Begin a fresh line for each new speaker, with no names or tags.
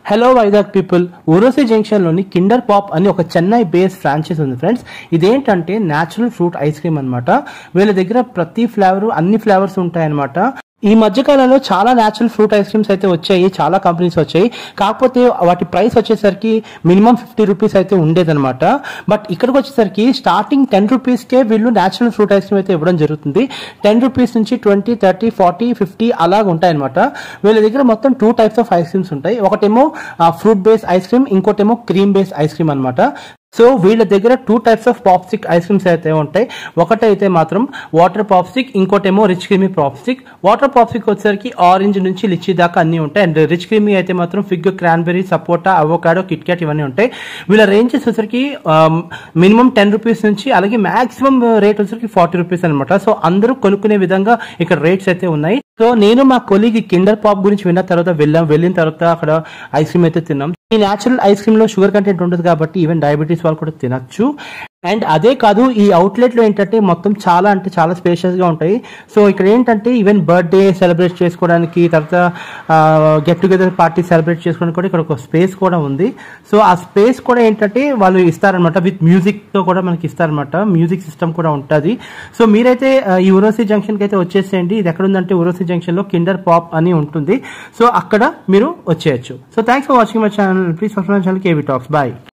Hello Vizag people, Urvasi జంక్షన్లోని Kinder Pop అని ఒక చెన్నై బేస్ ఫ్రాంచైజ్ ఉంది ఫ్రెండ్స్. ఇదేంటంటే న్యాచురల్ ఫ్రూట్ ఐస్ క్రీమ్ అనమాట. వీళ్ళ దగ్గర ప్రతి ఫ్లేవర్ అన్ని ఫ్లేవర్స్ ఉంటాయన్నమాట. ఈ మధ్యకాలంలో చాలా న్యాచురల్ ఫ్రూట్ ఐస్ క్రీమ్స్ అయితే వచ్చాయి, చాలా కంపెనీస్ వచ్చాయి. కాకపోతే వాటి ప్రైస్ వచ్చేసరికి మినిమం 50 రూపీస్ అయితే ఉండేదన్నమాట. బట్ ఇక్కడికి వచ్చేసరికి స్టార్టింగ్ 10 రూపీస్కే వీళ్ళు న్యాచురల్ ఫ్రూట్ ఐస్ క్రీమ్ అయితే ఇవ్వడం జరుగుతుంది. 10 రూపీస్ నుంచి 20, 30, 40, 50 అలాగ ఉంటాయన్నమాట. వీళ్ళ దగ్గర మొత్తం 2 టైప్స్ ఆఫ్ ఐస్ క్రీమ్స్ ఉంటాయి. ఒకటేమో ఫ్రూట్ బేస్ ఐస్ క్రీమ్, ఇంకోటేమో క్రీమ్ బేస్ ఐస్ క్రీమ్ అనమాట. సో వీళ్ళ దగ్గర 2 టైప్స్ ఆఫ్ పాప్స్టిక్ ఐస్ క్రీమ్స్ అయితే ఉంటాయి. ఒకటైతే మాత్రం వాటర్ పాప్స్టిక్, ఇంకోటేమో రిచ్ క్రీమీ పాప్స్టిక్. వాటర్ పాప్స్టిక్ వచ్చేసరికి ఆరెంజ్ నుంచి లిచీ దాకా అన్ని ఉంటాయి. అండ్ రిచ్ క్రీమీ అయితే మాత్రం ఫిగ్, క్రాన్బెర్రీ, సపోటా, అవోకాడో, కిట్ క్యాట్ ఇవన్నీ ఉంటాయి. వీళ్ళ రేంజెస్ వచ్చేసరికి మినిమం 10 రూపీస్ నుంచి అలాగే మాక్సిమం రేట్ వచ్చేసరికి 40 రూపీస్ అనమాట. సో అందరూ కొనుక్కునే విధంగా ఇక్కడ రేట్స్ అయితే ఉన్నాయి. సో నేను మా కొలీగ్ కిండర్ పాప్ గురించి విన్న తర్వాత వెళ్ళిన తర్వాత అక్కడ ఐస్ క్రీమ్ అయితే తిన్నాం. ఈ న్యాచురల్ ఐస్ క్రీమ్ లో షుగర్ కంటెంట్ ఉంటుంది కాబట్టి ఈవెన్ డయాబెటీస్ వాళ్ళు కూడా తినచ్చు. అండ్ అదే కాదు, ఈ అవుట్లెట్ లో ఏంటంటే మొత్తం చాలా అంటే చాలా స్పేషియస్ గా ఉంటాయి. సో ఇక్కడ ఏంటంటే ఈవెన్ బర్త్డే సెలబ్రేట్ చేసుకోవడానికి, తర్వాత గెట్ టుగెదర్ పార్టీ సెలబ్రేట్ చేసుకోవడానికి కూడా ఇక్కడ ఒక స్పేస్ కూడా ఉంది. సో ఆ స్పేస్ కూడా ఏంటంటే వాళ్ళు ఇస్తారనమాట, విత్ మ్యూజిక్ తో కూడా మనకి ఇస్తారనమాట. మ్యూజిక్ సిస్టమ్ కూడా ఉంటుంది. సో మీరైతే ఈ ఊరోసి జంక్షన్ కి అయితే వచ్చేసేయండి. ఇది ఎక్కడ ఉందంటే ఊరోసి జంక్షన్ లో కిండర్ పాప్ అని ఉంటుంది. సో అక్కడ మీరు వచ్చేయచ్చు. So thanks for watching my channel. Please subscribe my channel KV talks. Bye.